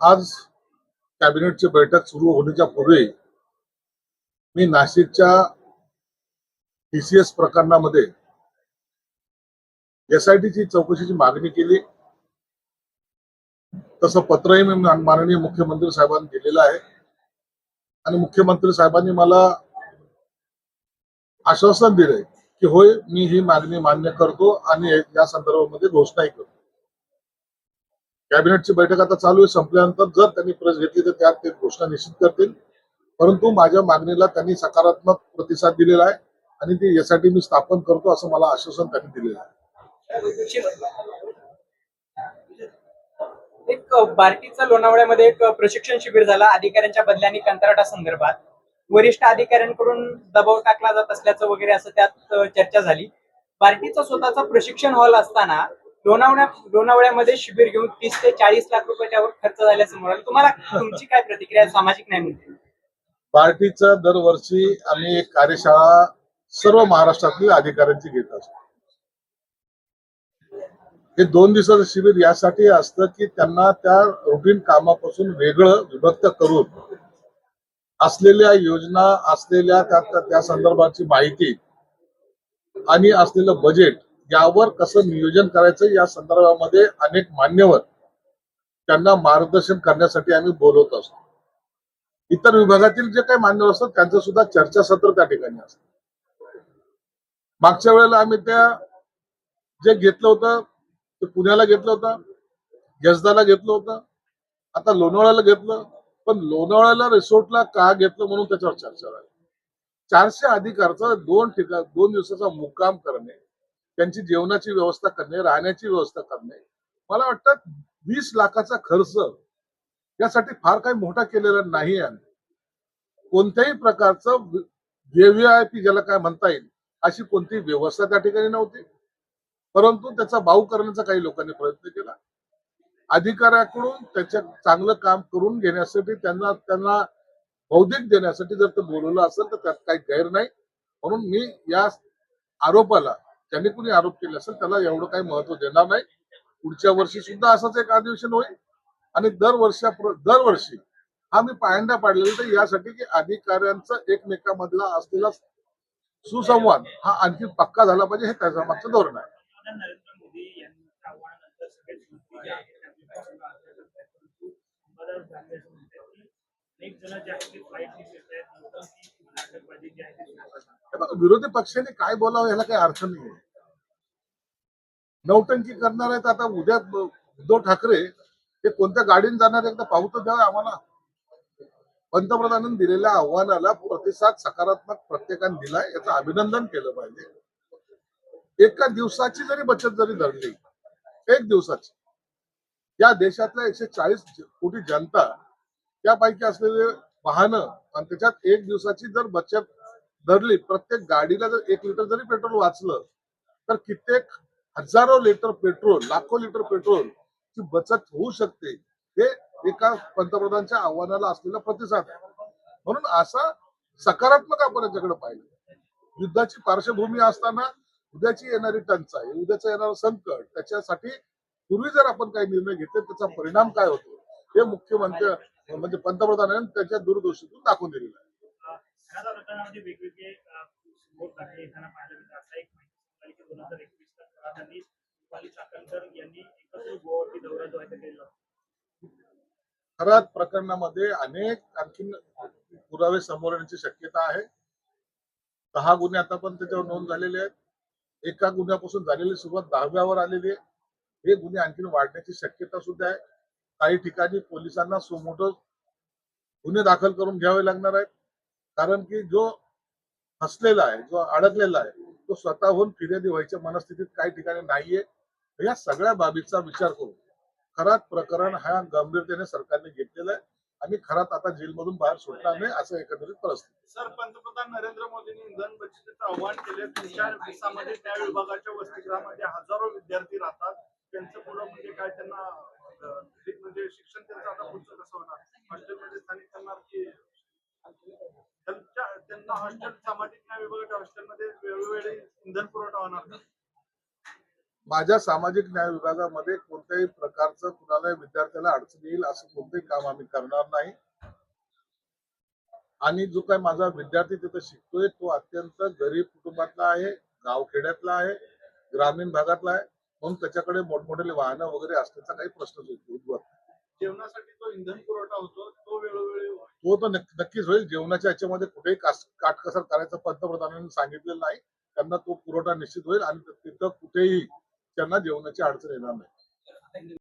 आज कॅबिनेटची बैठक सुरू होण्याच्या पूर्वी मी नाशिकच्या टीसीएस प्रकरणामध्ये एसआयटीची चौकशीची मागणी केली. तसं पत्रही मी माननीय मुख्यमंत्री साहेबांनी दिलेलं आहे आणि मुख्यमंत्री साहेबांनी मला आश्वासन दिलंय की होय, मी ही मागणी मान्य करतो आणि या संदर्भामध्ये घोषणाही करतो. कॅबिनेटची बैठक आता चालू आहे. संपल्यानंतर जर त्यांनी प्रेस घेतली तर त्यात ते घोषणा निश्चित करतील. परंतु माझ्या मागणीला त्यांनी सकारात्मक प्रतिसाद दिलेला आहे आणि ती यासाठी मी स्थापन करतो असं मला आश्वासन त्यांनी दिलेलं आहे. एक बार्टीचा लोणावळ्यामध्ये एक प्रशिक्षण शिबिर झालं अधिकाऱ्यांच्या बदल्यांनी कंत्राटा संदर्भात. वरिष्ठ अधिकाऱ्यांकडून दबाव टाकला जात असल्याचं वगैरे असं त्यात चर्चा झाली. बार्टीचा स्वतःचा प्रशिक्षण हॉल असताना लोणावळ्यामध्ये शिबिर घेऊन 30 ते 40 लाख रुपये त्यावर खर्च झाल्याचं समोर आलं. तुम्हाला तुमची काय प्रतिक्रिया सामाजिक न्याय म्हणते? पार्टीचं दरवर्षी आम्ही एक कार्यशाळा सर्व महाराष्ट्रातील अधिकाऱ्यांची घेत असतो. हे 2 दिवसाचं शिबिर यासाठी असतं की त्यांना त्या रुटीन कामापासून वेगळं विभक्त करून असलेल्या योजना, असलेल्या त्या संदर्भाची माहिती आणि असलेलं बजेट यावर कसं नियोजन करायचं या संदर्भामध्ये अनेक मान्यवर त्यांना मार्गदर्शन करण्यासाठी आम्ही बोलवत असतो. इतर विभागातील जे काही मान्यवर असतात त्यांचं सुद्धा चर्चासत्र त्या ठिकाणी असतं. मागच्या वेळेला आम्ही जे घेतलं होतं ते पुण्याला घेतलं होतं, जसदाला घेतलं होतं, आता लोणावळ्याला घेतलं. पण लोणावळ्याला रिसोर्टला का घेतलं म्हणून त्याच्यावर चर्चा झाली. 400 अधिकाऱ्याचा 2 दिवसाचा मुक्काम करणे, त्यांची जेवणाची व्यवस्था करणे, राहण्याची व्यवस्था करणे, मला वाटतं 20 लाखाचा खर्च यासाठी फार काही मोठा केलेला नाही आहे. कोणत्याही प्रकारचं व्हीव्हीआयपी ज्याला काय म्हणता येईल अशी कोणतीही व्यवस्था त्या ठिकाणी नव्हती. परंतु त्याचा बाऊ करण्याचा काही लोकांनी प्रयत्न केला. अधिकाऱ्याकडून त्याच्या चांगलं काम करून घेण्यासाठी त्यांना बौद्धिक देण्यासाठी जर ते बोलवलं असेल तर त्यात काही गैर नाही. म्हणून मी या आरोपाला, ज्यांनी कुणी आरोप केले असेल त्याला एवढं काही महत्व देणार नाही. पुढच्या वर्षी सुद्धा असंच एक अधिवेशन होईल आणि दरवर्षी हा मी पायंडा पाडलेला तर यासाठी की अधिकाऱ्यांचा एकमेकांमधला असलेला सुसंवाद हा आणखी पक्का झाला पाहिजे, हे त्याच्या मागचं धोरण आहे. नरेंद्र मोदी यांच्या आव्हानानंतर सगळेच मंत्री जे आहेत अनेक जण जे आहेत फाईट घेत आहेत, नाटकबाजी जी आहे. विरोधी पक्षाने काय बोलावं याला काही अर्थ नाही. नौटंकी करणार आहेत. आता उद्या उद्धव ठाकरे हे कोणत्या गाडीने जाणार एकदा पाहू तर द्यावं आम्हाला. पंतप्रधानांनी दिलेल्या आव्हानाला प्रतिसाद सकारात्मक प्रत्येकाने दिलाय, याचं अभिनंदन केलं पाहिजे. एका दिवसाची जरी बचत जरी धरली, एक दिवसाची, या देशातल्या 140 कोटी जनता त्यापैकी असलेले वाहनं आणि त्याच्यात एक दिवसाची जर बचत धरली, प्रत्येक गाडीला जर 1 लिटर जरी पेट्रोल वाचलं तर कित्येक हजारो लिटर पेट्रोल, लाखो लिटर पेट्रोल ची बचत होऊ शकते. हे एका पंतप्रधानांच्या आव्हानाला असलेला प्रतिसाद आहे. म्हणून असा सकारात्मक आपण याच्याकडे पाहिजे. युद्धाची पार्श्वभूमी असताना उद्याची येणारी टंचाई, उद्याचं येणारं संकट, त्याच्यासाठी पूर्वी जर आपण काही निर्णय घेतले त्याचा परिणाम काय होतो हे मुख्यमंत्री म्हणजे पंतप्रधानांनी त्याच्या दूरदृष्टीतून दाखवून दिलेलं आहे. वेगवेगळे येताना पाहायला मिळतं. असा एक माहिती की 2021 पाली चाकणकर यांनी एकत्र गोवावरती दौरा जो आहे केला. खरात प्रकरणामध्ये अनेक आणखीन पुरावे समोर येण्याची शक्यता आहे. 10 गुन्हे आता पण त्याच्यावर नोंद झालेले आहेत. एका गुन्ह्यापासून झालेली सुरुवात 10व्यावर आलेली आहे. हे गुन्हे आणखीन वाढण्याची शक्यता सुद्धा आहे. काही ठिकाणी पोलिसांना सुमोटो गुन्हे दाखल करून घ्यावे लागणार आहेत. कारण की जो फसलेला आहे, जो अडकलेला आहे, तो स्वतःहून फिर्यादी व्हायच्या मनस्थितीत काही ठिकाणी नाहीये. या सगळ्या बाबीचा विचार करून खरात प्रकरण हा गंभीरतेने सरकारने घेतलेला आहे आणि खरात आता जेलमधून बाहेर सुटणार नाही असं एकंदरीत परिस्थिती. सर, पंतप्रधान नरेंद्र मोदींनी इंधन बचतीचं आवाहन केले. तुमच्या देशामध्ये त्या विभागाच्या वसतिगृहामध्ये हजारो विद्यार्थी राहतात. त्यांचं पुढं म्हणजे काय, त्यांना म्हणजे शिक्षण त्यांचं आता पुढचं कसं होणार? हॉस्टेलमध्ये स्थानिक करणार की त्यांना हॉस्टेल, सामाजिक न्याय विभागाच्या हॉस्टेलमध्ये वेळोवेळी इंधन पुरवठा होणार? माझ्या सामाजिक न्याय विभागामध्ये कोणत्याही काही प्रकारचं कुणाला विद्यार्थ्याला अडचण येईल असं कोणतंही काम आम्ही करणार नाही. आणि जो काही माझा विद्यार्थी तिथं शिकतोय तो अत्यंत गरीब कुटुंबातला आहे, गावखेड्यातला आहे, ग्रामीण भागातला आहे, म्हणून त्याच्याकडे मोठमोठे वाहनं वगैरे असण्याचा काही प्रश्नच उद्भवत नाही. जेवणासाठी जो इंधन पुरवठा होतो तो वेळोवेळी तो तर नक्कीच होईल. जेवणाच्या याच्यामध्ये कुठेही काटकसर करायचं पंतप्रधानांनी सांगितलेलं नाही. त्यांना तो पुरवठा निश्चित होईल आणि तिथं कुठेही त्यांना जेवणाची अडचण येणार नाही.